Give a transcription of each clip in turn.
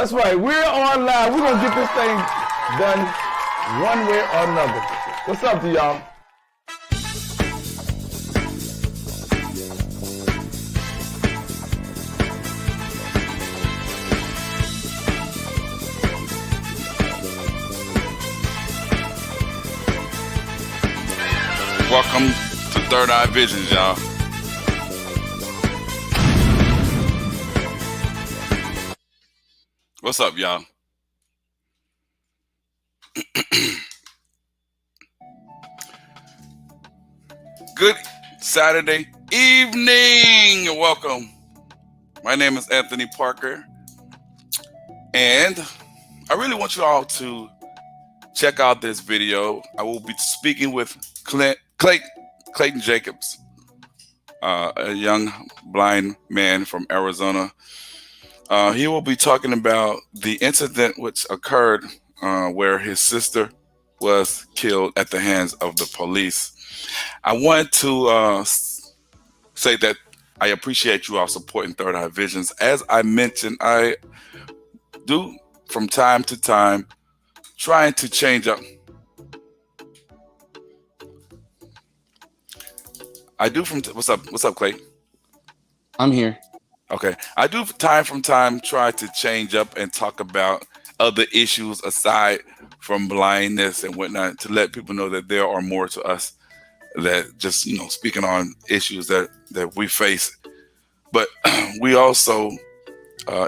That's right. We're on live. We're going to get this thing done one way or another. What's up to y'all? Welcome to Third Eye Visions, y'all. What's up, y'all? Good Saturday evening. Welcome. My name is Anthony Parker, and I really want you all to check out this video. I will be speaking with Clayton Jacobs, a young blind man from Arizona. He will be talking about the incident which occurred where his sister was killed at the hands of the police. I want to say that I appreciate you all supporting Third Eye Visions. As I mentioned, I do from time to time trying to change up. What's up, Clay? I'm here. Okay. I do from time try to change up and talk about other issues aside from blindness and whatnot, to let people know that there are more to us that just, speaking on issues that we face. But we also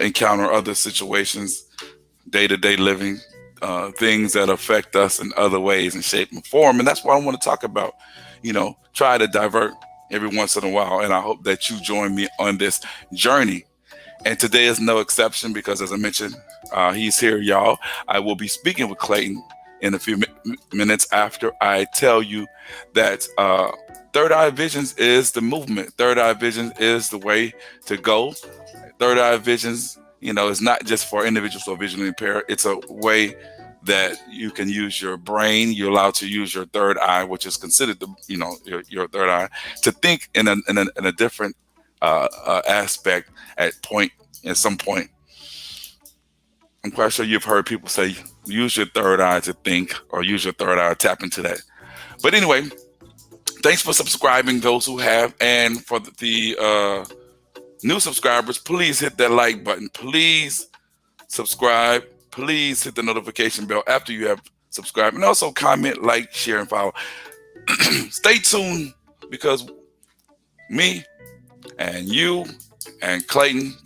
encounter other situations, day-to-day living, things that affect us in other ways in shape and form. And that's what I want to talk about, try to divert every once in a while. And I hope that you join me on this journey. And today is no exception because, as I mentioned, he's here, y'all. I will be speaking with Clayton in a few minutes after I tell you that Third Eye Visions is the movement. Third Eye Visions is the way to go. Third Eye Visions, is not just for individuals who are visually impaired. It's a way that you can use your brain. You're allowed to use your third eye, which is considered your third eye, to think in a different aspect at some point. I'm quite sure you've heard people say, use your third eye to think, or use your third eye to tap into that. But anyway, thanks for subscribing, those who have. And for the new subscribers, please hit that like button. Please subscribe. Please hit the notification bell after you have subscribed. And also comment, like, share, and follow. Stay tuned, because me and you and Clayton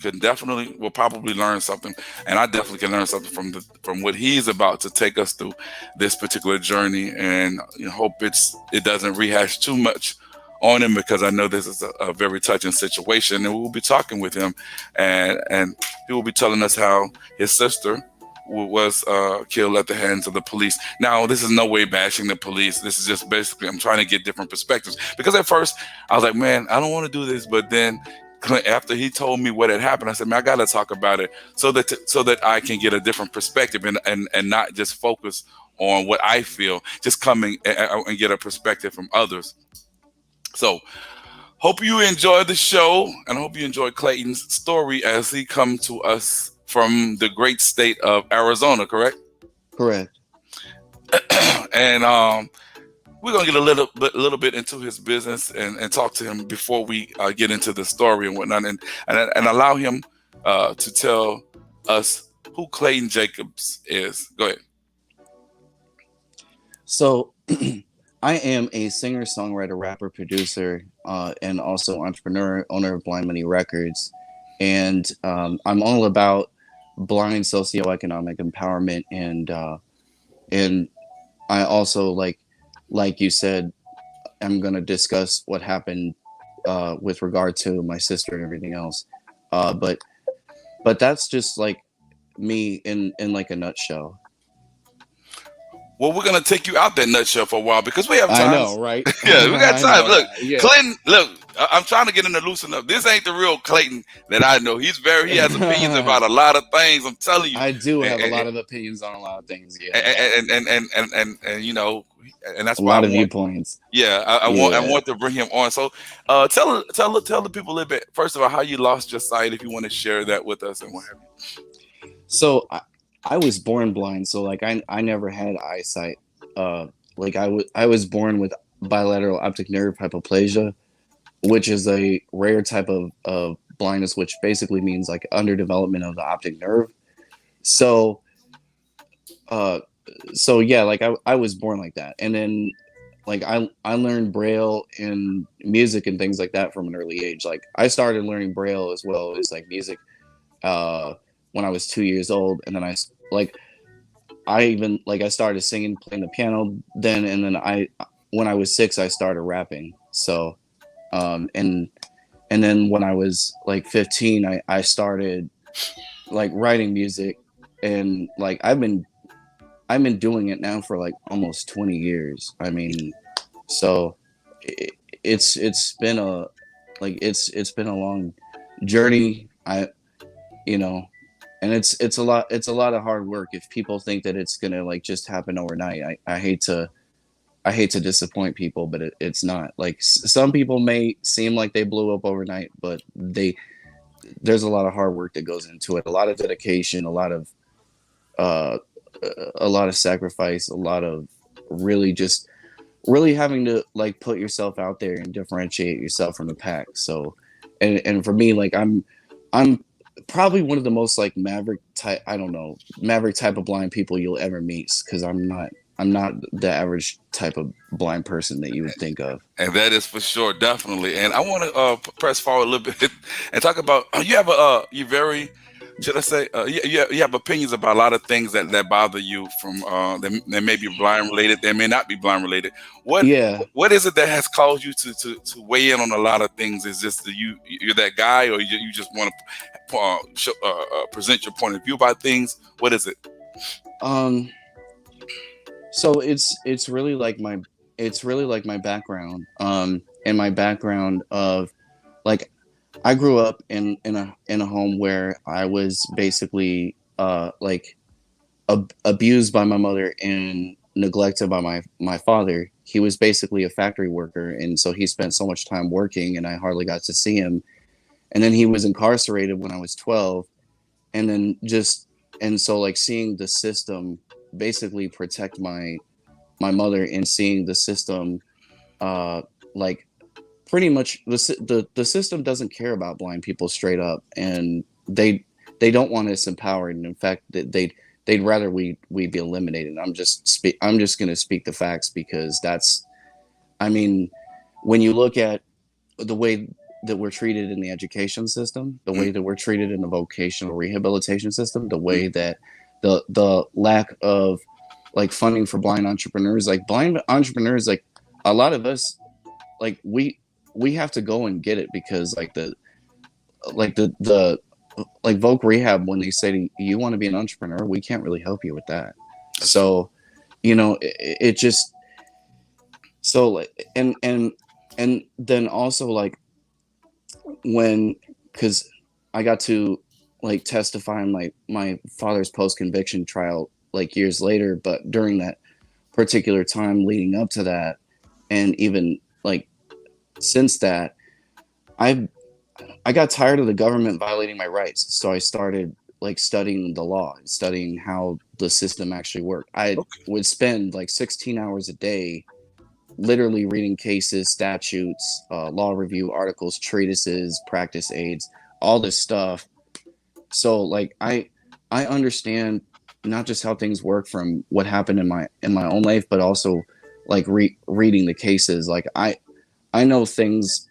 will probably learn something, and I definitely can learn something from what he's about to take us through this particular journey. And hope it doesn't rehash too much on him, because I know this is a very touching situation, and we'll be talking with him, and he will be telling us how his sister was killed at the hands of the police. Now, this is no way bashing the police. This is just basically I'm trying to get different perspectives, because at first I was like, man, I don't want to do this, but then after he told me what had happened, I said, man, I gotta talk about it so that I can get a different perspective and not just focus on what I feel, just coming and get a perspective from others. So hope you enjoy the show, and I hope you enjoy Clayton's story as he comes to us from the great state of Arizona, correct? Correct. And we're gonna get a little bit into his business and talk to him before we get into the story and whatnot, and allow him to tell us who Clayton Jacobs is. Go ahead. So, I am a singer, songwriter, rapper, producer, and also entrepreneur, owner of Blind Money Records, and I'm all about blind socioeconomic empowerment, and I also like you said, I'm gonna discuss what happened with regard to my sister and everything else, but that's just like me in like a nutshell. Well, we're gonna take you out that nutshell for a while because we have time. I know, right? Yeah, we got time. Look, yeah. Clayton, look, I'm trying to get him to loosen up. This ain't the real Clayton that I know. He has opinions about a lot of things. I'm telling you. I do have a lot of opinions on a lot of things. Yeah. And that's a why lot of viewpoints. Yeah, I want to bring him on. So tell the people a little bit, first of all, how you lost your sight, if you want to share that with us and what have you. So I was born blind. So like I never had eyesight. Like I was born with bilateral optic nerve hypoplasia, which is a rare type of blindness, which basically means like underdevelopment of the optic nerve. So uh so yeah, like I was born like that. And then like I learned braille and music and things like that from an early age. Like I started learning braille as well as like music uh when I was 2 years old. And then like I even like I started singing, playing the piano then. And then I when I was 6 I started rapping. So and then when I was like 15 I started like writing music. And like I've been doing it now for like almost 20 years. I mean, so it, it's been a like it's been a long journey. I you know, and it's a lot of hard work. If people think that it's gonna like just happen overnight, I hate to disappoint people, but it's not. Like some people may seem like they blew up overnight, but there's a lot of hard work that goes into it. A lot of dedication, uh, a lot of sacrifice, a lot of really just really having to like put yourself out there and differentiate yourself from the pack. So, and for me, like I'm probably one of the most like maverick type. I don't know, maverick type of blind people you'll ever meet, because I'm not the average type of blind person that you would think of. And that is for sure, definitely. And I want to press forward a little bit and talk about you have a you very should I say you have opinions about a lot of things that bother you from that may be blind related, they may not be blind related. What Yeah. what is it that has caused you to weigh in on a lot of things? Is just that you're that guy, or you just want to present your point of view about things? What is it? Um. So it's really like my background. And my background of like I grew up in a home where I was basically like abused by my mother and neglected by my father. He was basically a factory worker, and so he spent so much time working, and I hardly got to see him. And then he was incarcerated when I was 12, and then just and so like seeing the system basically protect my mother, and seeing the system uh like pretty much the system doesn't care about blind people straight up, and they don't want us empowered. And in fact they'd rather we be eliminated. I'm just going to speak the facts, because that's I mean, when you look at the way that we're treated in the education system, the way that we're treated in the vocational rehabilitation system, the way that the lack of like funding for blind entrepreneurs, like a lot of us, like we have to go and get it, because the like Voc Rehab, when they say you want to be an entrepreneur, we can't really help you with that. So, it just so like and then also like when because I got to like testify in my father's post conviction trial like years later, but during that particular time leading up to that, and even like since that, I I got tired of the government violating my rights, so I started like studying the law and studying how the system actually worked. I would spend like 16 hours a day literally reading cases, statutes, law review articles, treatises, practice aids, all this stuff. So like I understand not just how things work from what happened in my own life, but also like reading the cases. Like I know things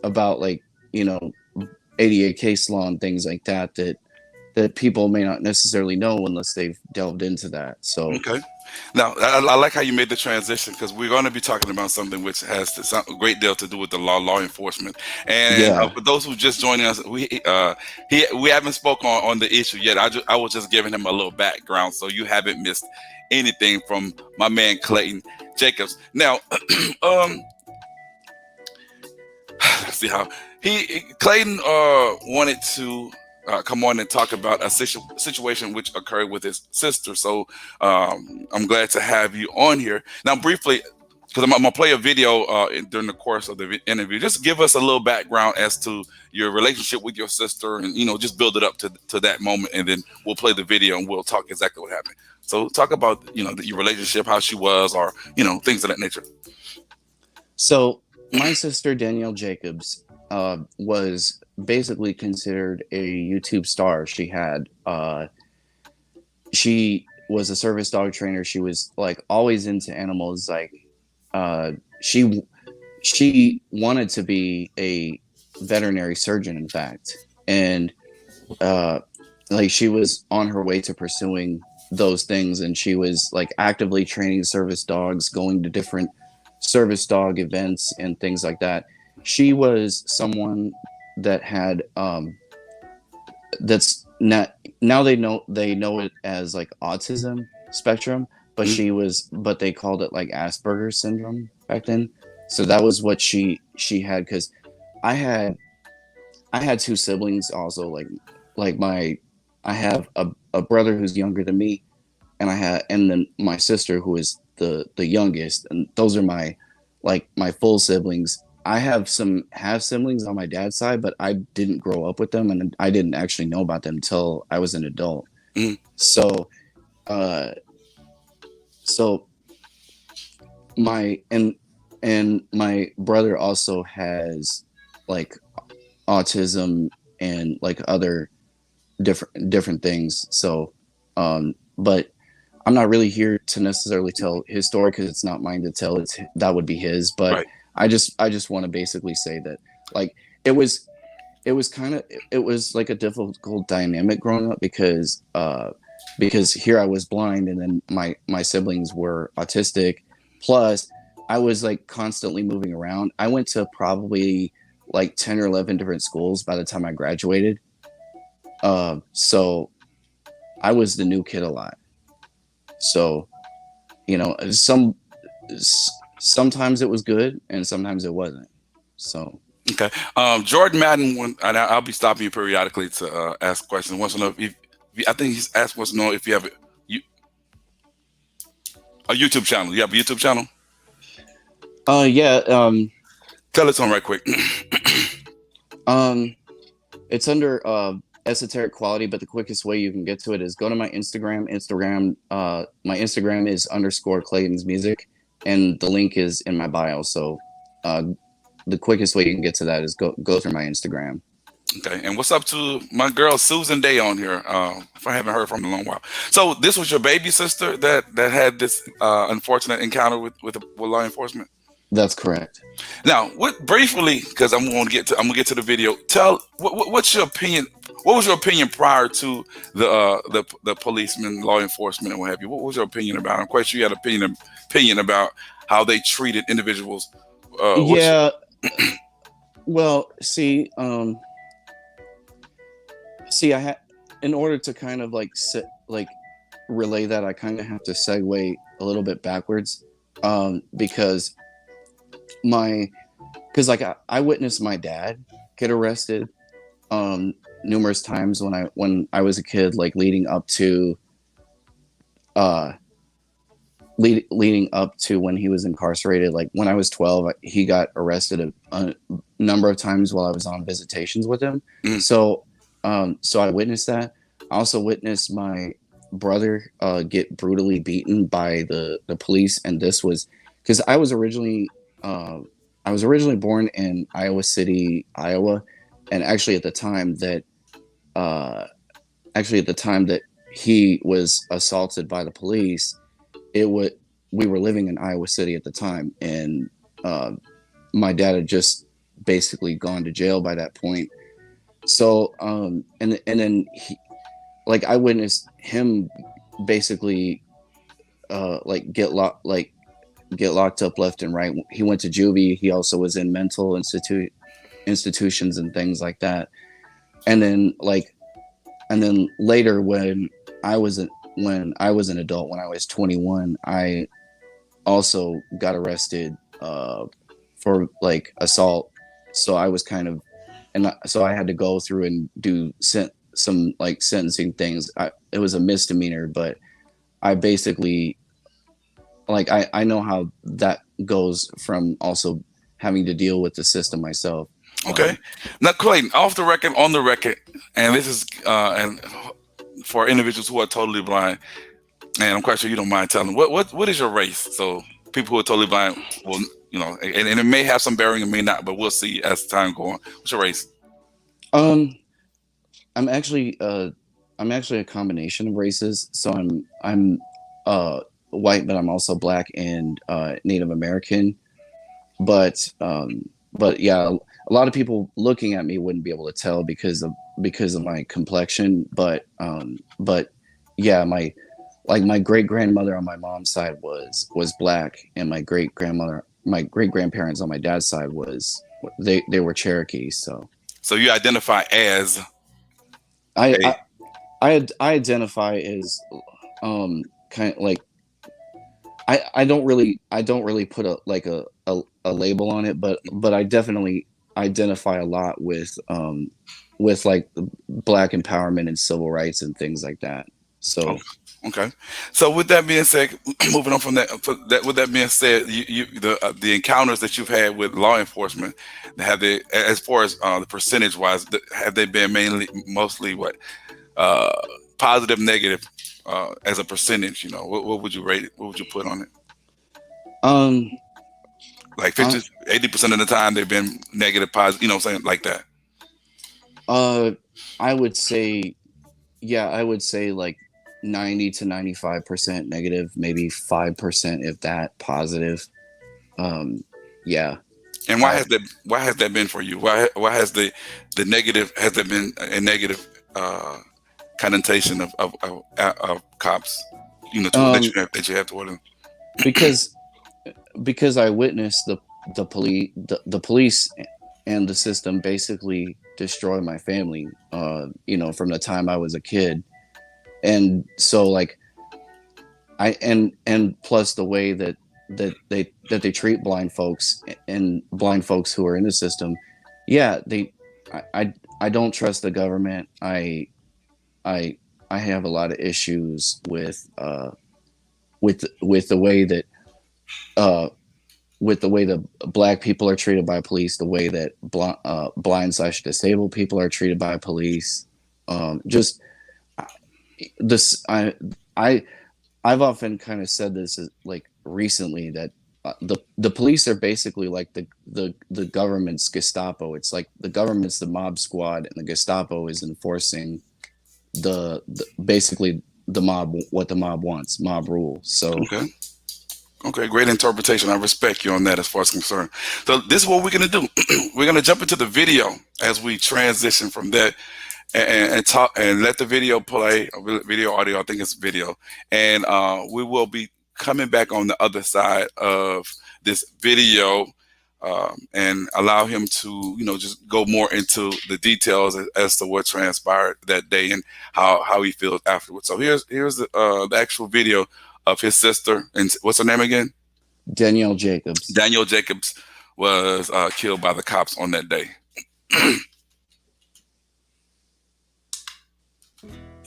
about like you know ADA case law and things like that that people may not necessarily know unless they've delved into that. So Okay. Now, I like how you made the transition, because we're going to be talking about something which has a great deal to do with the law enforcement. And yeah, for those who just joining us, we haven't spoken on the issue yet. I was just giving him a little background, so you haven't missed anything from my man Clayton Jacobs. Now, let's see how Clayton wanted to come on and talk about a situation which occurred with his sister. So I'm glad to have you on here. Now, briefly, because I'm gonna play a video during the course of the interview. Just give us a little background as to your relationship with your sister, and just build it up to that moment, and then we'll play the video and we'll talk exactly what happened. So talk about your relationship, how she was, or things of that nature. So my sister Danielle Jacobs was basically considered a YouTube star. She was a service dog trainer. She was like always into animals. Like she wanted to be a veterinary surgeon, in fact, and like she was on her way to pursuing those things, and she was like actively training service dogs, going to different service dog events and things like that. She was someone that had that's not, now they know it as like autism spectrum, but but they called it like Asperger's syndrome back then. So that was what she had, because I had two siblings also, I have a brother who's younger than me, and then my sister who is the youngest, and those are my full siblings. I have some half siblings on my dad's side, but I didn't grow up with them, and I didn't actually know about them until I was an adult. So my and my brother also has like autism and like other different things. So but I'm not really here to necessarily tell his story, because it's not mine to tell. That would be his. But right. I just want to basically say that like it was like a difficult dynamic growing up, because here I was blind, and then my siblings were autistic, plus I was like constantly moving around. I went to probably like 10 or 11 different schools by the time I graduated. So I was the new kid a lot. So, sometimes it was good and sometimes it wasn't. So. Okay. Jordan Madden, and I'll be stopping you periodically to ask questions. Wants to know if I think he's asked wants to know if you have a YouTube channel. You have a YouTube channel? Yeah. Tell us on right quick. It's under Esoteric Quality, but the quickest way you can get to it is go to my Instagram. My Instagram is _Clayton's Music, and the link is in my bio. So the quickest way you can get to that is go through my Instagram. Okay. And what's up to my girl Susan Day on here? If I haven't heard from her in a long while. So this was your baby sister that had this unfortunate encounter with law enforcement? That's correct. Now, briefly, because I'm gonna get to the video. Tell what's your opinion? What was your opinion prior to the policemen, law enforcement, and what have you? What was your opinion about it? I'm quite sure you had an opinion about how they treated individuals. Yeah. Well, see, I had, in order to kind of relay that, I kind of have to segue a little bit backwards, because I witnessed my dad get arrested numerous times when I was a kid, like leading up to when he was incarcerated. Like when I was 12, he got arrested a number of times while I was on visitations with him. So I witnessed that. I also witnessed my brother get brutally beaten by the police, and this was because I was originally born in Iowa City, Iowa, and actually at the time that he was assaulted by the police, we were living in Iowa City at the time, and my dad had just basically gone to jail by that point. So and then I witnessed him basically get locked up left and right. He went to juvie. He also was in mental institutions and things like that. And then later when I was an adult, when I was 21, I also got arrested for assault. So I was so I had to go through and do some sentencing things. It was a misdemeanor, but I basically I know how that goes from also having to deal with the system myself. Okay. Now, Clayton, off the record, on the record, and this is and for individuals who are totally blind, and I'm quite sure you don't mind telling what is your race? So people who are totally blind will, and it may have some bearing, it may not, but we'll see as time goes on. What's your race? I'm actually a combination of races. So I'm white, but I'm also black and Native American. But yeah, a lot of people looking at me wouldn't be able to tell because of my complexion. But yeah, my great grandmother on my mom's side was black, and my great grandparents on my dad's side they were Cherokee. So you identify as I identify as kind of like I don't really put a label on it, but I definitely identify a lot with like black empowerment and civil rights and things like that. So okay. So with that being said, moving on from that, with that being said, the encounters that you've had with law enforcement, have they, as far as the percentage wise, have they been mostly what positive, negative as a percentage? What would you rate it? What would you put on it? Like 80% of the time they've been negative, positive. What I'm saying, like that. I would say like 90 to 95% negative, maybe 5% if that positive. Yeah. And why has that been for you? Why has the negative, has there been a negative connotation of cops? That you have toward them? Because I witnessed the police and the system basically destroy my family. From the time I was a kid. And so like and plus the way that they treat blind folks and blind folks who are in the system. Yeah, I don't trust the government. I have a lot of issues with the way that black people are treated by police, the way that blind/disabled people are treated by police. I've often kind of said this like recently that the police are basically like the government's Gestapo. It's like the government's the mob squad, and the Gestapo is enforcing basically the mob, what the mob wants, mob rule. So okay, great interpretation. I respect you on that as far as concerned. So this is what we're gonna do. We're gonna jump into the video as we transition from that. And talk and let the video play, video, audio. I think it's video, and we will be coming back on the other side of this video and allow him to, just go more into the details as to what transpired that day and how he feels afterwards. So here's the actual video of his sister, and what's her name again? Danielle Jacobs. Danielle Jacobs was killed by the cops on that day.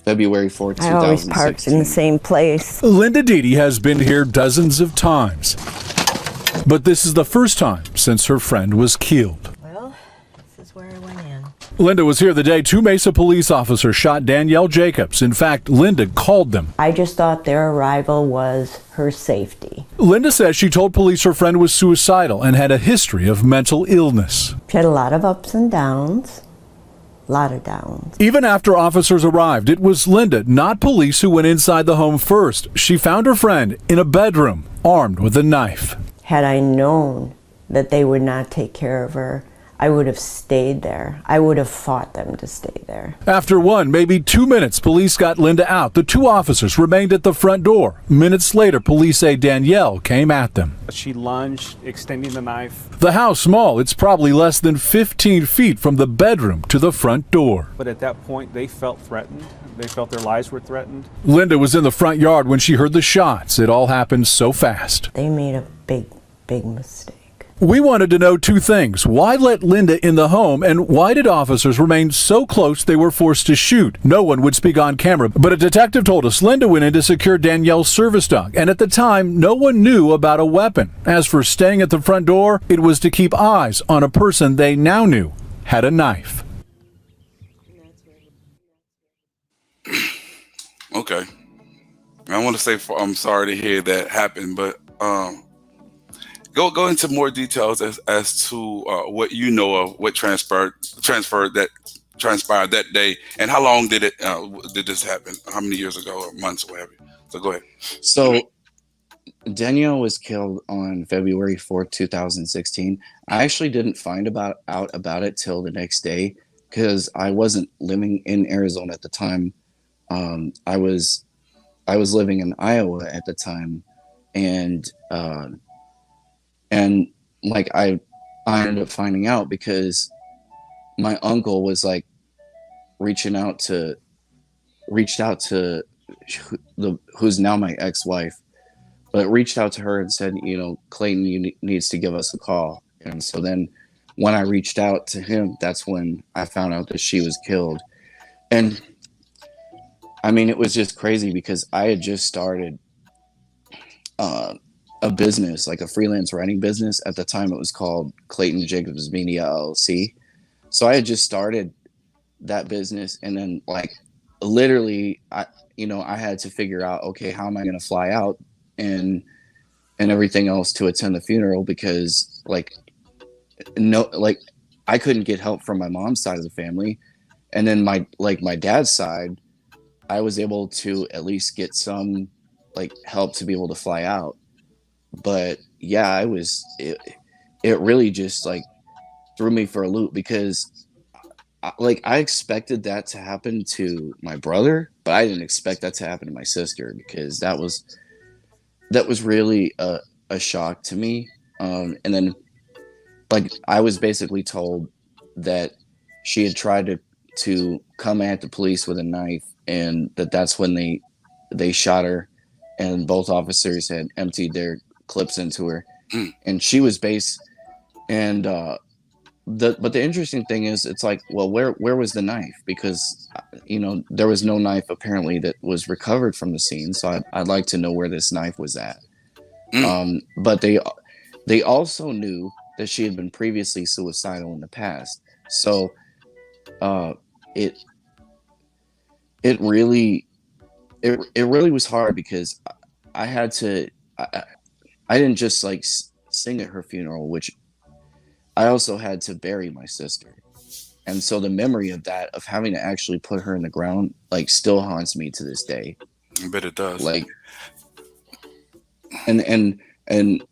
February 4th, 2016. I always parked in the same place. Linda Dede has been here dozens of times, but this is the first time since her friend was killed. Well, this is where I went in. Linda was here the day two Mesa police officers shot Danielle Jacobs. In fact, Linda called them. I just thought their arrival was her safety. Linda says she told police her friend was suicidal and had a history of mental illness. She had a lot of ups and downs. Lot of downs. Even after officers arrived, it was Linda, not police, who went inside the home first. She found her friend in a bedroom, armed with a knife. Had I known that they would not take care of her, I would have stayed there. I would have fought them to stay there. After 1, maybe 2 minutes, police got Linda out. The two officers remained at the front door. Minutes later, police say Danielle came at them. She lunged, extending the knife. The house small. It's probably less than 15 feet from the bedroom to the front door. But at that point, they felt threatened. They felt their lives were threatened. Linda was in the front yard when she heard the shots. It all happened so fast. They made a big mistake. We wanted to know two things. Why let Linda in the home, and why did officers remain so close they were forced to shoot? No one would speak on camera, but a detective told us Linda went in to secure Danielle's service dog, and at the time, no one knew about a weapon. As for staying at the front door, it was to keep eyes on a person they now knew had a knife. Okay. I want to say I'm sorry to hear that happen, but go into more details as to what you know of what transpired that day, and how long did this happen? How many years ago, or months, or whatever? So go ahead. So Danielle was killed on February 4th, 2016. I actually didn't find out about it till the next day because I wasn't living in Arizona at the time. I was living in Iowa at the time, and like I ended up finding out because my uncle was like reached out to who's now my ex-wife, but reached out to her and said, you know, Clayton needs to give us a call. And so then when I reached out to him, that's when I found out that she was killed. And I mean, it was just crazy because I had just started a business, like a freelance writing business. At the time, it was called Clayton Jacobs Media LLC. So I had just started that business, and then like literally, I had to figure out, okay, how am I going to fly out and everything else to attend the funeral, because like I couldn't get help from my mom's side of the family, and then my dad's side, I was able to at least get some like help to be able to fly out. But yeah, it really just like threw me for a loop because I expected that to happen to my brother, but I didn't expect that to happen to my sister, because that was really a shock to me. And then like I was basically told that she had tried to come at the police with a knife, and that's when they shot her, and both officers had emptied their clips into her, and she was and but the interesting thing is, it's like, well, where was the knife? Because there was no knife apparently that was recovered from the scene, so I'd like to know where this knife was at. But they also knew that she had been previously suicidal in the past, so it really was hard, because I had to I didn't just like sing at her funeral, which I also had to bury my sister. And so the memory of that, of having to actually put her in the ground, like still haunts me to this day. I bet it does. Like, and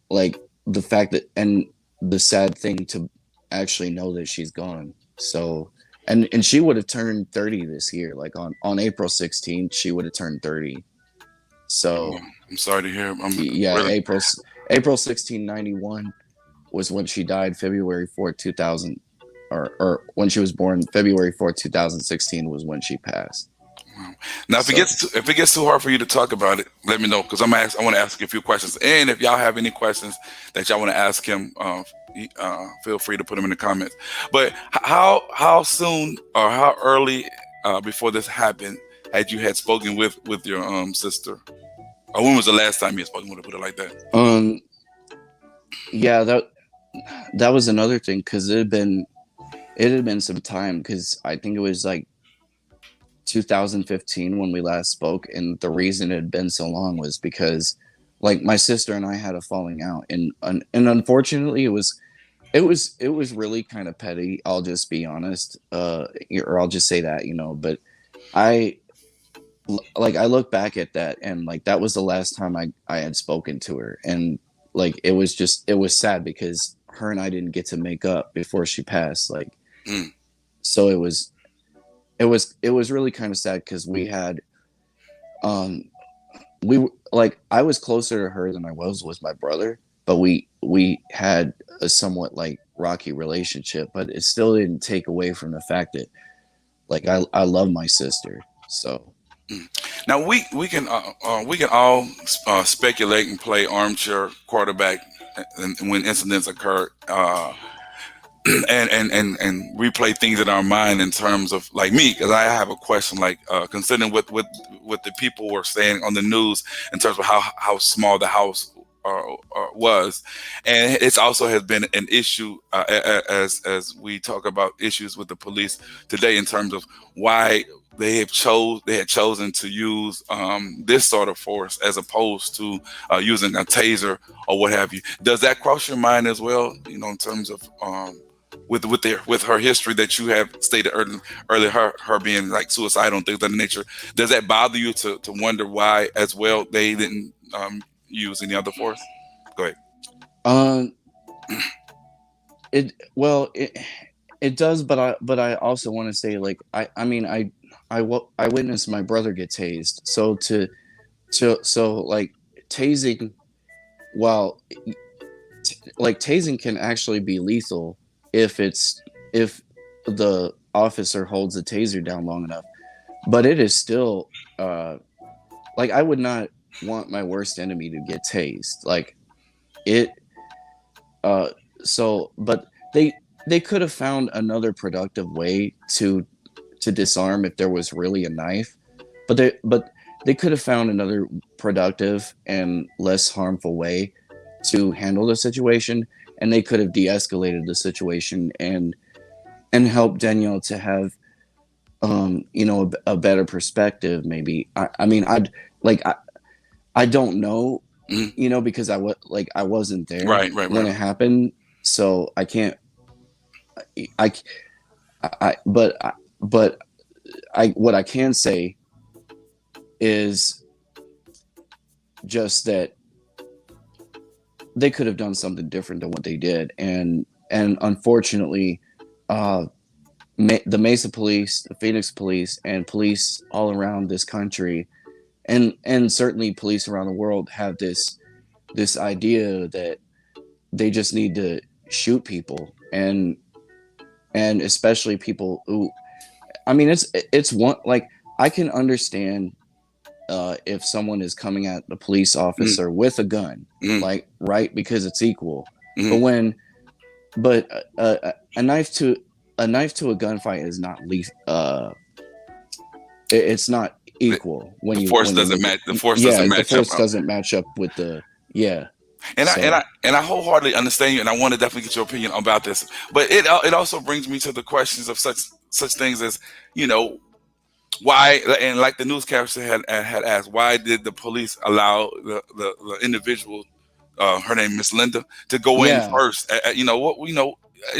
like the fact that, and the sad thing to actually know that she's gone. So, and she would have turned 30 this year, like on April 16th, she would have turned 30. So I'm sorry to hear. April 1691 was when she died. February 4th, 2000, or when she was born, February 4th, 2016 was when she passed. Wow. Now, if it gets too hard for you to talk about it, let me know, because I want to ask you a few questions. And if y'all have any questions that y'all want to ask him, feel free to put them in the comments. But how soon or how early before this happened had you spoken with your sister? Or when was the last time you had spoken with her? Put it like that. Yeah, that was another thing, because it had been some time, because I think it was like 2015 when we last spoke, and the reason it had been so long was because like my sister and I had a falling out, and unfortunately it was really kind of petty. I'll just be honest, or I'll just say that, but I look back at that, and like that was the last time I had spoken to her, and like it was sad because her and I didn't get to make up before she passed, like so it was really kind of sad, because we had I was closer to her than I was with my brother, but we had a somewhat like rocky relationship, but it still didn't take away from the fact that like I love my sister. So now we can all speculate and play armchair quarterback and when incidents occur, and replay things in our mind in terms of like me, because I have a question, like considering what the people were saying on the news in terms of how small the house was, and it's also has been an issue as we talk about issues with the police today in terms of why they had chosen to use this sort of force as opposed to using a taser or what have you. Does that cross your mind as well? You know, in terms of with her history that you have stated earlier, her being like suicidal and things of that nature. Does that bother you to wonder why as well they didn't use any other force? Go ahead. It does, but I also want to say, like, I witnessed my brother get tased. So like tasing, well, like tasing can actually be lethal if the officer holds the taser down long enough. But it is still like, I would not want my worst enemy to get tased. Like it but they could have found another productive way to disarm if there was really a knife. But they could have found another productive and less harmful way to handle the situation, and they could have de-escalated the situation and helped Danielle to have a better perspective. Maybe I don't know, because I wasn't there when it happened, so I can't. But what I can say is just that they could have done something different than what they did, and unfortunately, the Mesa Police, the Phoenix Police, and police all around this country, and certainly police around the world have this idea that they just need to shoot people, and especially people who, I mean, it's one, like, I can understand if someone is coming at the police officer with a gun, like, right, because it's equal. But a knife to a gunfight is not lethal. It's not equal when the you force when doesn't you, match. The force yeah, doesn't the match force up. doesn't match up with the And So- I wholeheartedly understand you, and I want to definitely get your opinion about this. But it also brings me to the questions of such things as, why, and like the newscaster had asked, why did the police allow the individual, her name Miss Linda, to go in Yeah. first?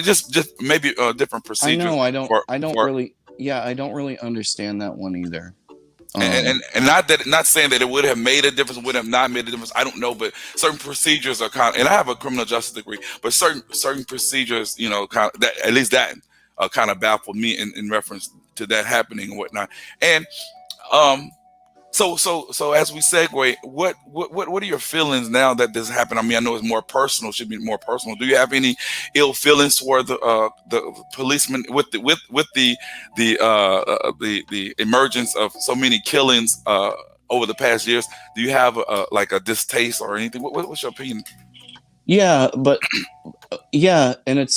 Just maybe a different procedure. I don't for really understand that one either. and not saying that it would have made a difference, would have not made a difference. I don't know, but certain procedures are kind of, and I have a criminal justice degree, but certain procedures, kind of that, at least that kind of baffled me in reference to that happening and whatnot. And so as we segue, what are your feelings now that this happened? I mean, I know it's more personal, should be more personal. Do you have any ill feelings toward the policemen with the emergence of so many killings over the past years? Do you have like a distaste or anything? What's your opinion? Yeah, but and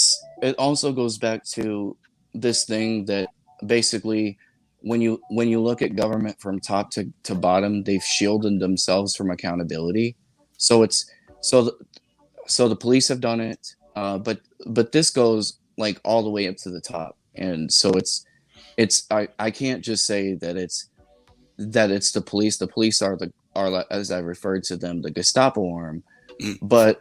it also goes back to this thing that basically, when you look at government from top to bottom, they've shielded themselves from accountability. So the police have done it, but this goes like all the way up to the top, and so I can't just say that it's the police. The police are as I referred to them, the Gestapo arm, but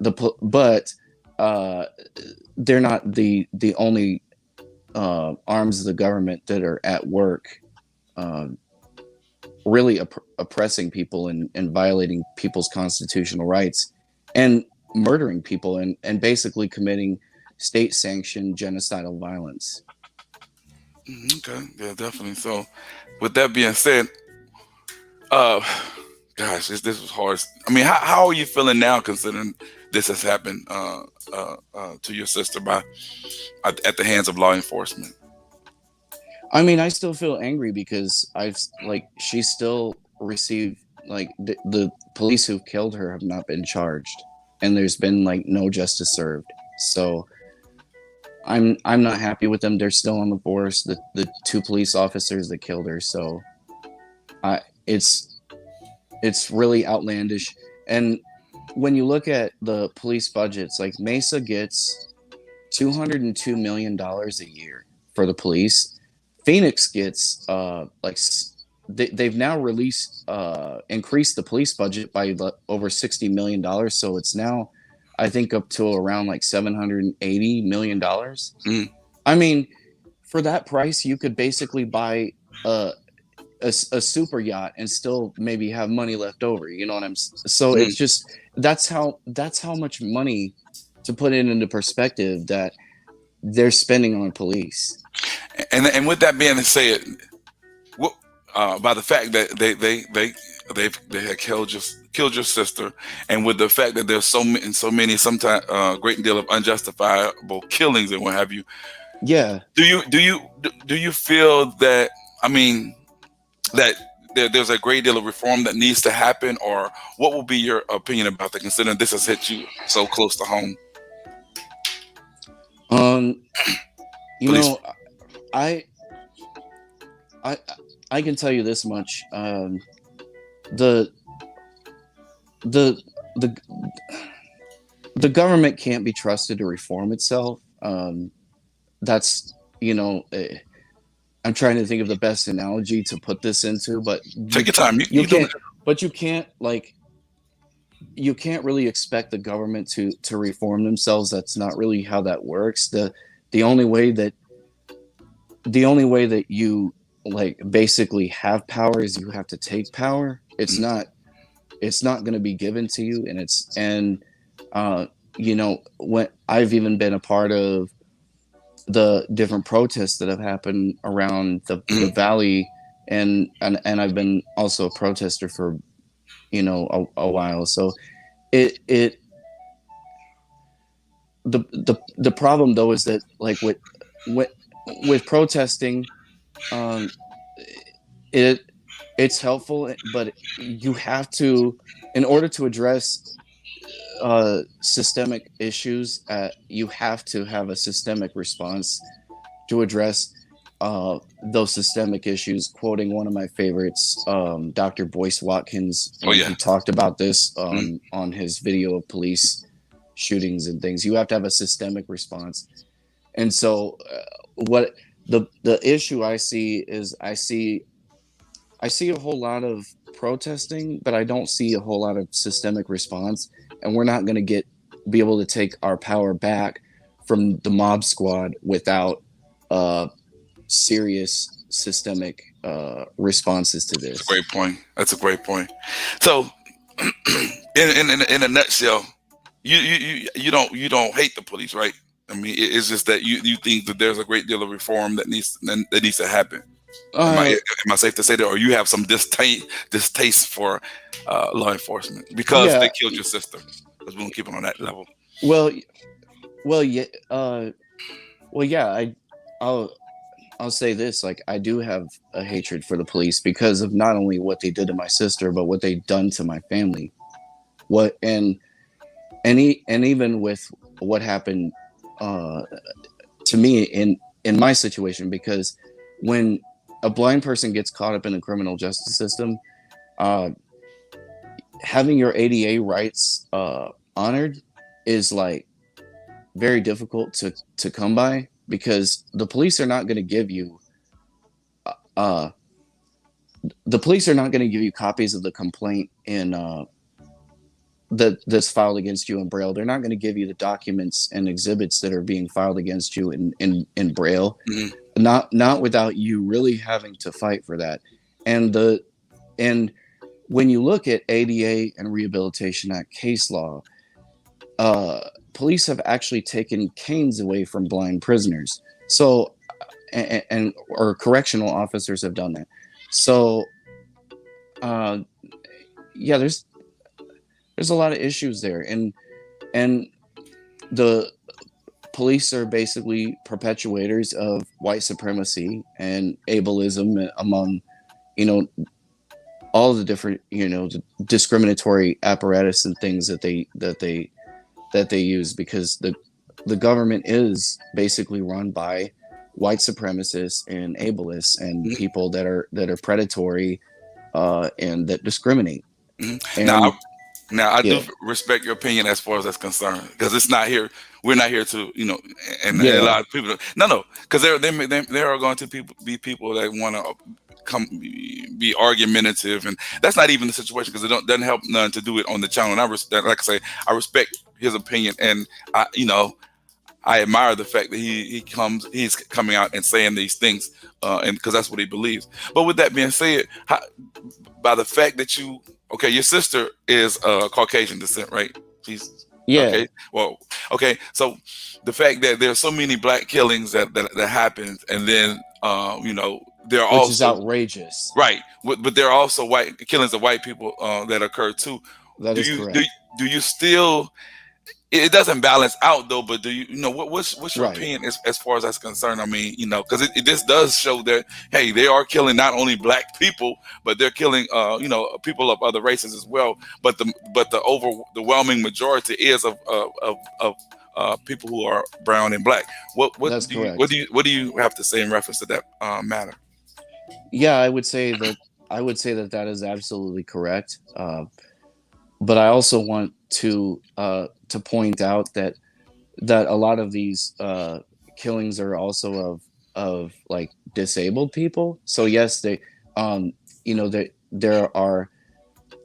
they're not the only arms of the government that are at work, really oppressing people and violating people's constitutional rights and murdering people and basically committing state-sanctioned genocidal violence. Okay, yeah, definitely. So, with that being said, gosh, this was hard. I mean, how are you feeling now, considering this has happened to your sister at the hands of law enforcement? I mean, I still feel angry because she still received, like, the police who killed her have not been charged, and there's been like no justice served. So I'm not happy with them. They're still on the force. The two police officers that killed her. So it's really outlandish. And when you look at the police budgets, like Mesa gets $202 million a year for the police. Phoenix gets they've now increased the police budget by over $60 million. So it's now, I think, up to around like $780 million. I mean, for that price, you could basically buy a super yacht and still maybe have money left over. You know what I'm saying? So it's just, that's how much money, to put it into perspective, that they're spending on police. And with that being said, by the fact that they had killed your sister, and with the fact that there's so many sometimes great deal of unjustifiable killings and what have you. Yeah. Do you feel that, I mean, that there's a great deal of reform that needs to happen, or what will be your opinion about that, considering this has hit you so close to home? You know, I can tell you this much. The government can't be trusted to reform itself. That's, you know, I'm trying to think of the best analogy to put this into, but take your time. You can't, but you can't really expect the government to reform themselves. That's not really how that works. The only way that you like basically have power is you have to take power. It's not going to be given to you. And you know, when I've even been a part of the different protests that have happened around the valley, and I've been also a protester for, you know, a while. So the problem though is that, like, with protesting, it's helpful, but you have to, in order to address systemic issues, you have to have a systemic response to address those systemic issues. Quoting one of my favorites, Dr. Boyce Watkins, he talked about this on his video of police shootings and things. You have to have a systemic response. And so what the issue I see is, I see a whole lot of protesting, but I don't see a whole lot of systemic response. And we're not going to be able to take our power back from the mob squad without serious systemic responses to this. That's a great point. That's a great point. So, in a nutshell, you don't hate the police, right? I mean, it's just that you think that there's a great deal of reform that needs to happen. Am I safe to say that, or you have some distaste for law enforcement because they killed your sister? Because we won't keep it on that level. I'll say this: like, I do have a hatred for the police because of not only what they did to my sister, but what they've done to my family. And even with what happened to me in my situation, because when a blind person gets caught up in the criminal justice system, having your ADA rights honored is like very difficult to come by, because the police are not going to give you copies of the complaint in that's filed against you in Braille. They're not going to give you the documents and exhibits that are being filed against you in Braille. Not without you really having to fight for that. And when you look at ADA and Rehabilitation Act case law, police have actually taken canes away from blind prisoners. So, or correctional officers have done that. So, there's a lot of issues there, and the police are basically perpetuators of white supremacy and ableism among, you know, all the different, you know, the discriminatory apparatus and things that they that they use, because the government is basically run by white supremacists and ableists and Mhm. people that are predatory and that discriminate. Now, And now I do yeah, respect your opinion as far as that's concerned, because it's not here. We're not here to, and a yeah, lot of people. No, because there are going to be people that want to come be argumentative, and that's not even the situation, because it doesn't help none to do it on the channel. And like I say, I respect his opinion, and I admire the fact that he's coming out and saying these things, and because that's what he believes. But with that being said, by the fact that your sister is Caucasian descent, right? She's yeah, okay. Well, okay. So the fact that there's so many black killings that happens, and then there are which is also outrageous. right, but there are also white killings of white people that occur too. That Do is you correct. do you still? It doesn't balance out though, but do what's your Right. opinion as far as that's concerned? I mean, because this does show that, hey, they are killing not only black people, but they're killing people of other races as well. But the overwhelming majority is of people who are brown and black. That's correct. What do you have to say in reference to that matter? Yeah, I would say that that is absolutely correct. But I also want to point out that a lot of these killings are also of like disabled people. So yes, there are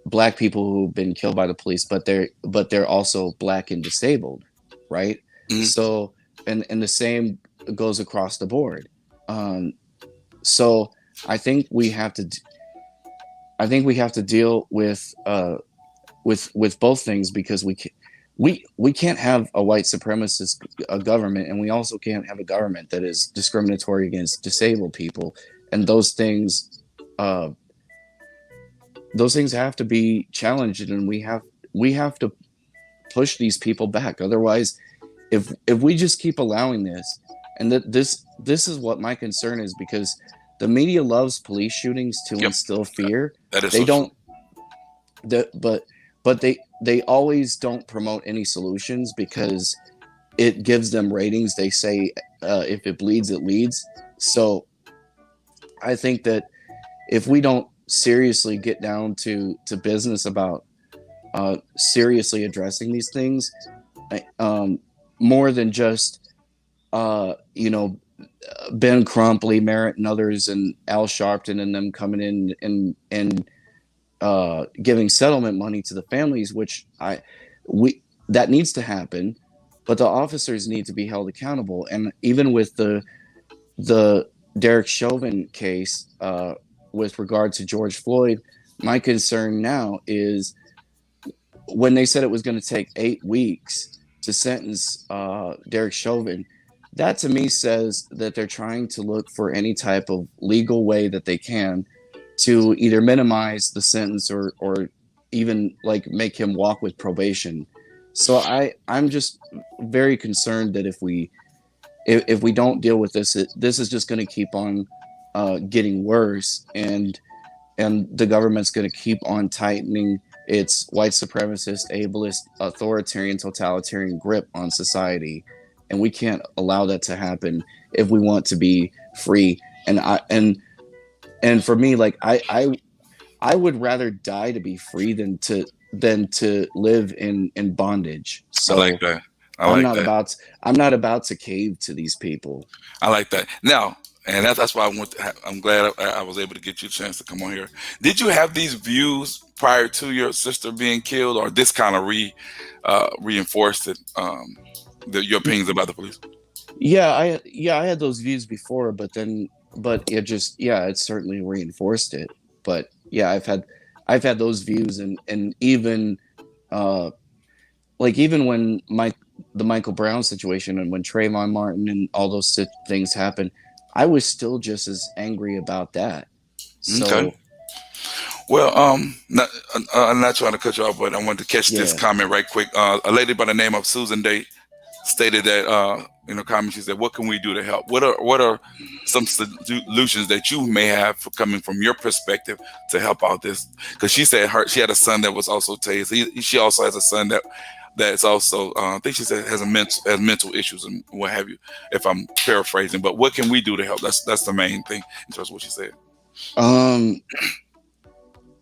black people who've been killed by the police, but they're also black and disabled, right? Mhm. So and the same goes across the board. Um, so I think we have to deal with both things, because we can't have a white supremacist government, and we also can't have a government that is discriminatory against disabled people. And uh, those things have to be challenged, and we have to push these people back. Otherwise, if we just keep allowing this, and this is what my concern is, because the media loves police shootings to Yep, instill fear. that is They so true. don't the, but they always don't promote any solutions, because it gives them ratings. They say if it bleeds, it leads. So I think that if we don't seriously get down to business about seriously addressing these things, um, more than just Ben Crump, Merritt, and others, and Al Sharpton and them coming in and giving settlement money to the families, which we that needs to happen, but the officers need to be held accountable. And even with the Derek Chauvin case, with regard to George Floyd, my concern now is when they said it was going to take 8 weeks to sentence Derek Chauvin. That to me says that they're trying to look for any type of legal way that they can to either minimize the sentence or even like make him walk with probation. So I'm just very concerned that if we don't deal with this, this is just going to keep on getting worse, and the government's going to keep on tightening its white supremacist, ableist, authoritarian, totalitarian grip on society, and we can't allow that to happen if we want to be free. And for me, like I would rather die to be free than to live in bondage. I like So that. I I'm like not that. about I'm not about to cave to these people. I like that. Now, and that's why I'm glad I was able to get you a chance to come on here. Did you have these views prior to your sister being killed, or this kind of reinforced it, your opinions about the police? I had those views before, but it certainly reinforced it. But yeah, I've had those views, and even uh even when the Michael Brown situation, and when Trayvon Martin and all those things happened, I was still just as angry about that. Okay. So Well, I'm not trying to cut you off, but I wanted to catch this yeah, comment right quick. A lady by the name of Susan Day stated that in her comment, she said, "What can we do to help? What are some solutions that you may have for coming from your perspective to help out this?" Because she said she had a son that was also tased. She also has a son that's also, I think she said has mental issues and what have you, if I'm paraphrasing. But what can we do to help? That's the main thing in terms of what she said.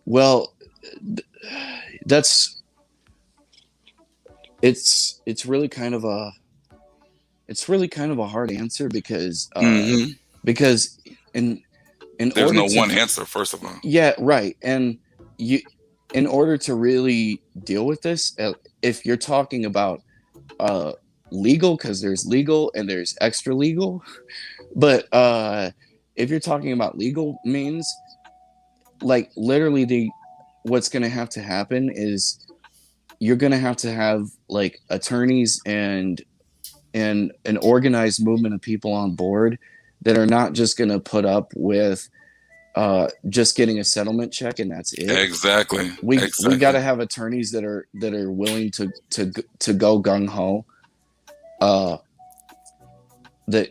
Well, that's it's really kind of a hard answer because because in There's order no to one answer, first of all. yeah, right, and in order to really deal with this, if you're talking about legal, because there's legal and there's extra legal, but if you're talking about legal means, like literally what's going to have to happen is you're going to have like attorneys and an organized movement of people on board that are not just going to put up with just getting a settlement check and that's it. Exactly. We got to have attorneys that are willing to go gung ho, that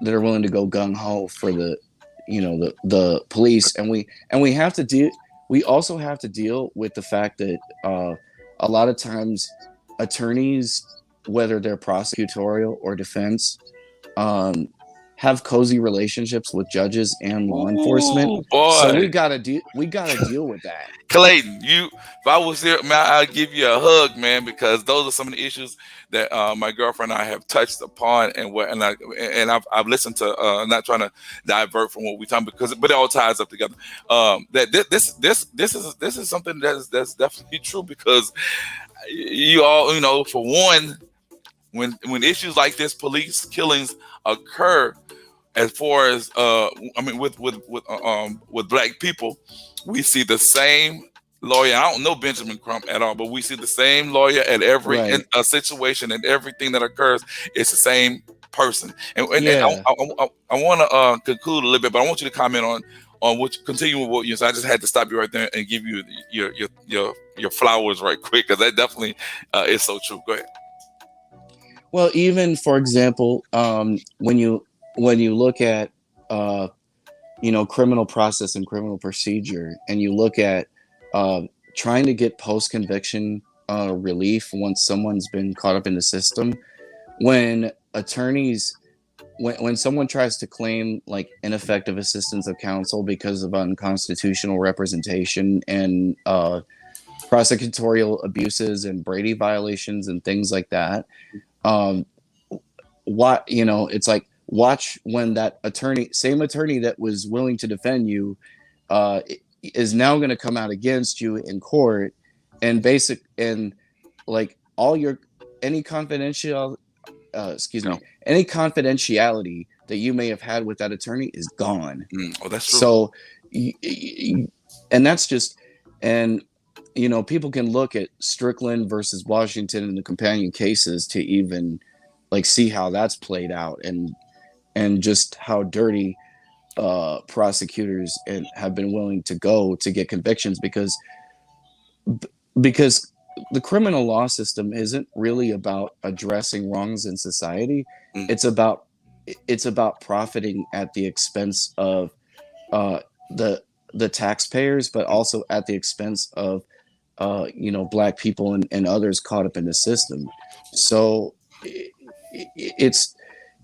are willing to go gung ho for the police, and we have to deal. We also have to deal with the fact that a lot of times attorneys, whether they're prosecutorial or defense, have cozy relationships with judges and law enforcement. Boy. So we gotta deal with that. Clayton, if I was here, man, I'd give you a hug, man, because those are some of the issues that my girlfriend and I have touched upon, and I've listened to. Not trying to divert from what we're talking, but it all ties up together. That this is something that's definitely true, because you all, for one, when issues like this, police killings occur, as far as with black people, we see the same lawyer. I don't know Benjamin Crump at all, but we see the same lawyer at every situation, and everything that occurs. It's the same person. And I want to conclude a little bit, but I want you to comment on continue with what you said. I just had to stop you right there and give you your flowers right quick, because that definitely is so true. Go ahead. Well, even for example, when you look at criminal process and criminal procedure, and you look at trying to get post-conviction relief once someone's been caught up in the system, when someone tries to claim like ineffective assistance of counsel because of unconstitutional representation and prosecutorial abuses and Brady violations and things like that, it's like, watch when that same attorney that was willing to defend you is now going to come out against you in court, and any confidentiality that you may have had with that attorney is gone. Oh, that's true. So and that's just, and people can look at Strickland versus Washington and the companion cases to even like see how that's played out, and just how dirty prosecutors have been willing to go to get convictions, because the criminal law system isn't really about addressing wrongs in society. It's about profiting at the expense of the taxpayers, but also at the expense of black people and others caught up in the system. So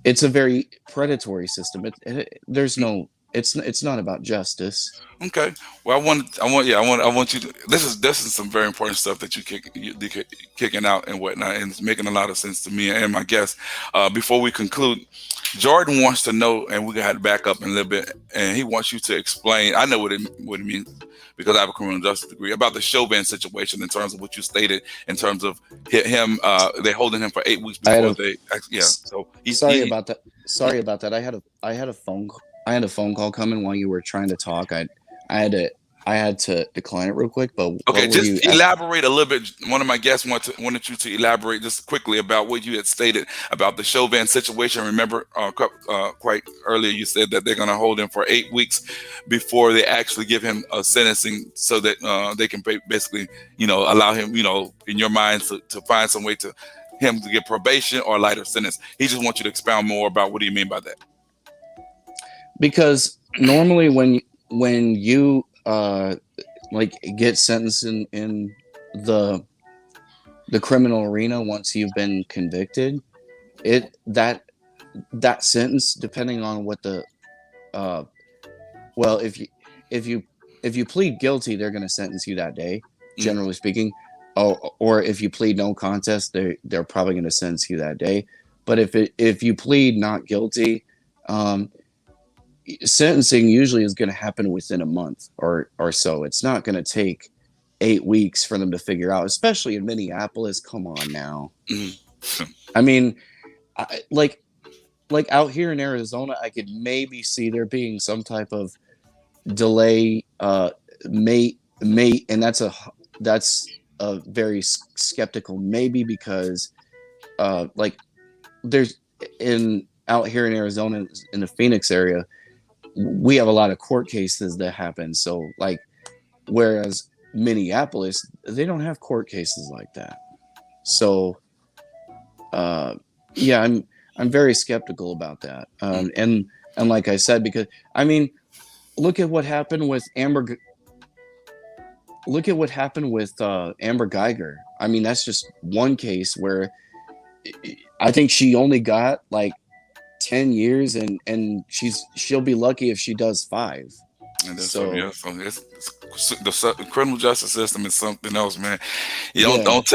it's a very predatory system. It's not about justice. Okay. Well, I want you to. This is some very important stuff that you kicking out and whatnot, and it's making a lot of sense to me and my guests. Before we conclude, Jordan wants to know, and we're gonna have to back up a little bit, and he wants you to explain. I know what it means, because I have a criminal justice degree, about the Chauvin situation in terms of what you stated, in terms of him. They're holding him for 8 weeks before they. Yeah. So sorry about that. Sorry about that. I had a phone call coming while you were trying to talk. I had to decline it real quick, but okay, just elaborate a little bit. One of my guests wanted you to elaborate just quickly about what you had stated about the Chauvin situation. Remember, quite earlier you said that they're going to hold him for 8 weeks before they actually give him a sentencing, so that they can basically, allow him, in your mind, to find some way to him to get probation or a lighter sentence. He just wants you to expound more about what do you mean by that. Because normally when you get sentenced in the the criminal arena, once you've been convicted, that sentence, depending on what the well, if you if you plead guilty, they're going to sentence you that day, generally speaking. Or if you plead no contest, they're probably going to sentence you that day. But if you plead not guilty, sentencing usually is going to happen within a month or so. It's not going to take 8 weeks for them to figure out, especially in Minneapolis. Come on now. I mean, like out here in Arizona, I could maybe see there being some type of delay, and that's a very skeptical maybe, because like there's out here in Arizona, in the Phoenix area, we have a lot of court cases that happen. So like, whereas Minneapolis, they don't have court cases like that. So yeah, I'm very skeptical about that. And like I said, because I mean, look at what happened with Amber Geiger. I mean, that's just one case where I think she only got like 10 years, and she'll be lucky if she does 5. And the criminal justice system is something else, man. Don't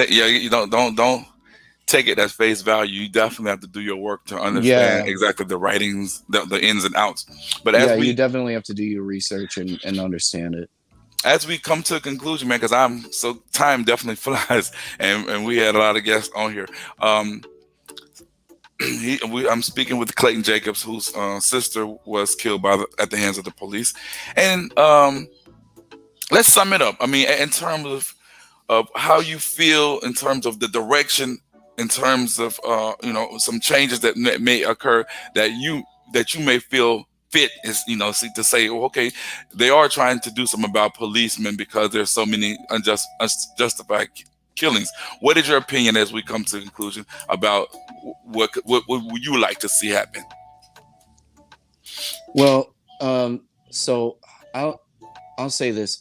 take it as face value. You definitely have to do your work to understand exactly the writings, the ins and outs. But you definitely have to do your research and understand it. As we come to a conclusion, man, because time definitely flies, and we had a lot of guests on here. I'm speaking with Clayton Jacobs, whose sister was killed at the hands of the police. And let's sum it up. I mean, in terms of how you feel, in terms of the direction, in terms of some changes that may occur that you may feel fit is to say, okay, they are trying to do something about policemen because there's so many unjustified killings. What is your opinion as we come to a conclusion about what would you like to see happen? Well, so I'll say this.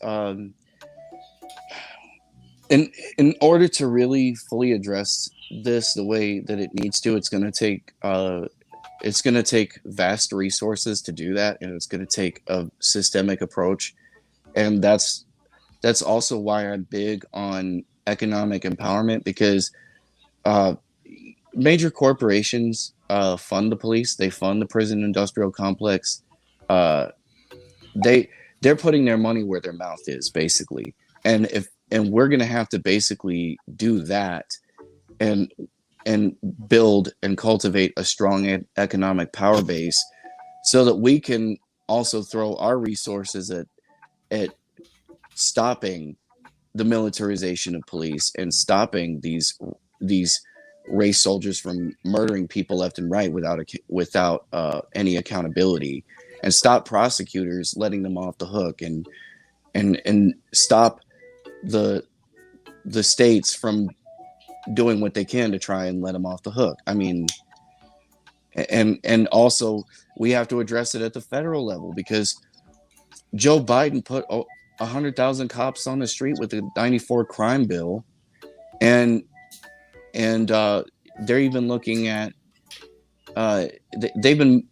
In order to really fully address this the way that it needs to, it's going to take vast resources to do that, and it's going to take a systemic approach. And that's also why I'm big on economic empowerment, because major corporations fund the police, they fund the prison industrial complex. They're putting their money where their mouth is, basically. And we're going to have to basically do that and build and cultivate a strong economic power base, so that we can also throw our resources at stopping the militarization of police and stopping these race soldiers from murdering people left and right without any accountability, and stop prosecutors letting them off the hook, and stop the states from doing what they can to try and let them off the hook. I mean, and also we have to address it at the federal level, because Joe Biden put 100,000 cops on the street with the 94 crime bill, and they're even looking at they've been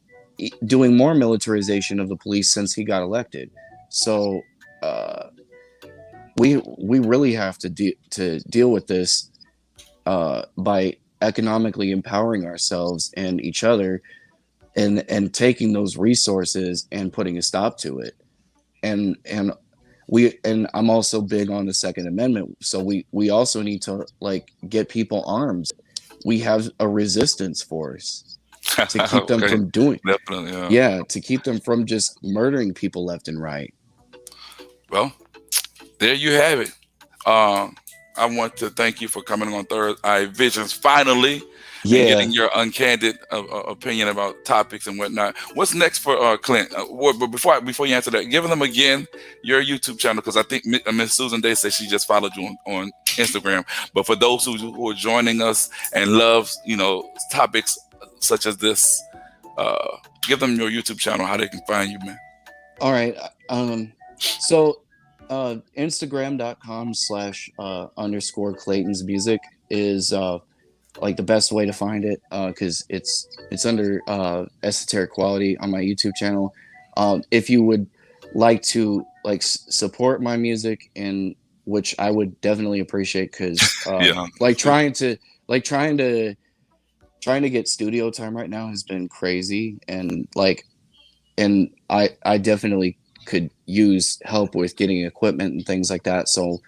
doing more militarization of the police since he got elected. So we really have to deal with this by economically empowering ourselves and each other, and taking those resources and putting a stop to it. And I'm also big on the Second Amendment. So we also need to get people arms. We have a resistance force to keep them from doing. Definitely, to keep them from just murdering people left and right. Well, there you have it. I want to thank you for coming on Third Eye Visions finally, and getting your uncandid opinion about topics and whatnot. What's next for Clint? But before you answer that, give them again your YouTube channel, because I think Miss Susan Day said she just followed you on Instagram. But for those who are joining us and love topics such as this, give them your YouTube channel, how they can find you, man. All right. So Instagram.com/_Clayton's music. is like the best way to find it, because it's under esoteric quality on my YouTube channel. If you would like to like support my music, and which I would definitely appreciate, because Yeah. like trying to get studio time right now has been crazy, and I definitely could use help with getting equipment and things like that. So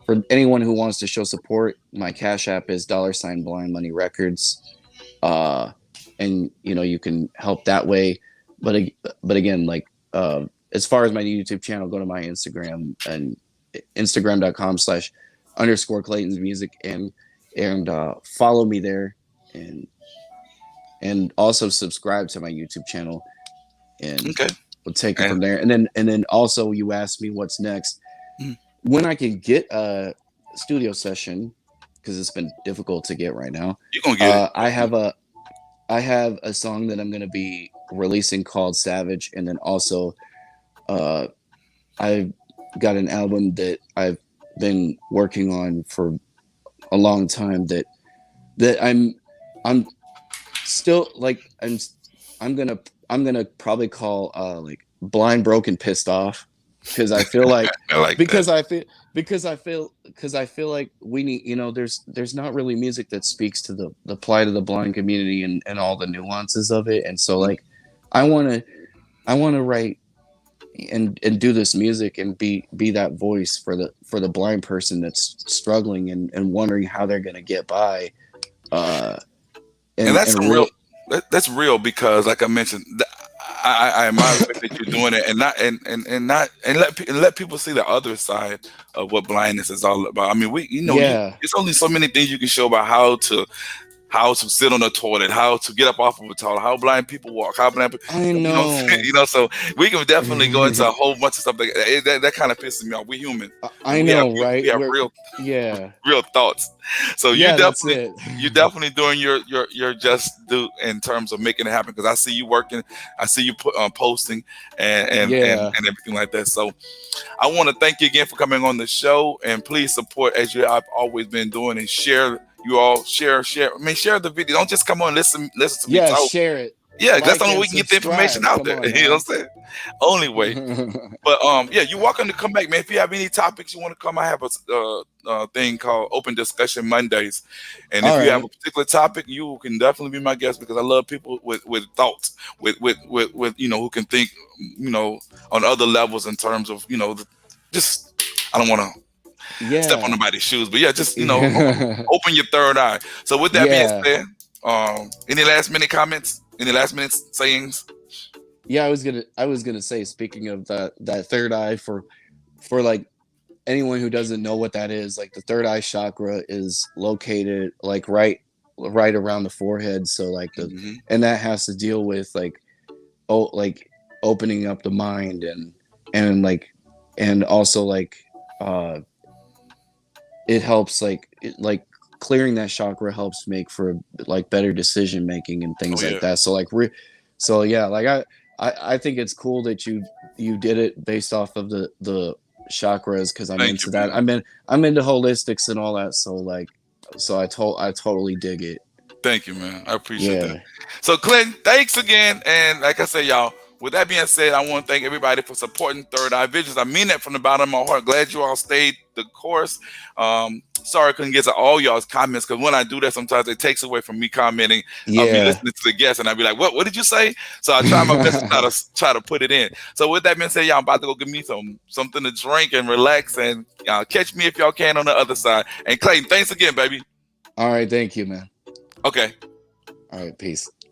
for anyone who wants to show support, my Cash App is $Blind Money Records, and you can help that way. But again, like as far as my YouTube channel, go to my Instagram, and Instagram.com/_Clayton's Music, and follow me there, and also subscribe to my YouTube channel, and Okay. we'll take it from there. And then also, you asked me what's next. When I can get a studio session, because it's been difficult to get right now. You're gonna get it. I have a song that I'm gonna be releasing called Savage, and then also I've got an album that I've been working on for a long time that I'm still like I'm gonna probably call like Blind, Broken, Pissed Off, because I feel like I like because that. I feel like we need, there's not really music that speaks to the plight of the blind community, and all the nuances of it. And so like I want to write and do this music and be that voice for the blind person that's struggling and wondering how they're going to get by. And that's real. That's real, because, like I mentioned, I admire the fact that you're doing it, and let people see the other side of what blindness is all about. I mean, it's only so many things you can show about how to sit on a toilet, how to get up off of a toilet, how blind people walk, how blind people, I know. so we can definitely go into a whole bunch of stuff that kind of pisses me off. We're human. I know, right? We have real thoughts. So you're definitely doing your just due in terms of making it happen, because I see you working, I see you posting and everything like that. So I want to thank you again for coming on the show, and please support, as I've always been doing, and share. You all share. I mean, share the video. Don't just come on, listen to me talk. Share it. Yeah, that's the only way we can get the information out there. You know what I'm saying? Only way. But you're welcome to come back, man. If you have any topics you want to come, I have a thing called Open Discussion Mondays, and if you have a particular topic, you can definitely be my guest, because I love people with thoughts, with who can think, on other levels in terms of just I don't want to step on nobody's shoes, but just open your third eye. So with that being said, any last minute comments? Any last minute sayings? Yeah, I was gonna say, speaking of that third eye, for like anyone who doesn't know what that is, like the third eye chakra is located like right around the forehead. So like and that has to deal with like opening up the mind, and also like it helps like clearing that chakra helps make for like better decision making and things like that. So like I think it's cool that you did it based off of the chakras, because I'm into that. I'm into holistics and all that. So I totally dig it. Thank you, man. I appreciate that. So Clinton, thanks again. And like I said, y'all, with that being said, I want to thank everybody for supporting Third Eye Visions. I mean that from the bottom of my heart. Glad you all stayed the course. Sorry I couldn't get to all y'all's comments, because when I do that, sometimes it takes away from me commenting. I'll be listening to the guests, and I'll be like, what did you say? So I try my best to try to put it in. So with that being said, y'all, I'm about to go get me something to drink and relax, and catch me if y'all can on the other side. And Clayton, thanks again, baby. All right, thank you, man. Okay. All right, peace.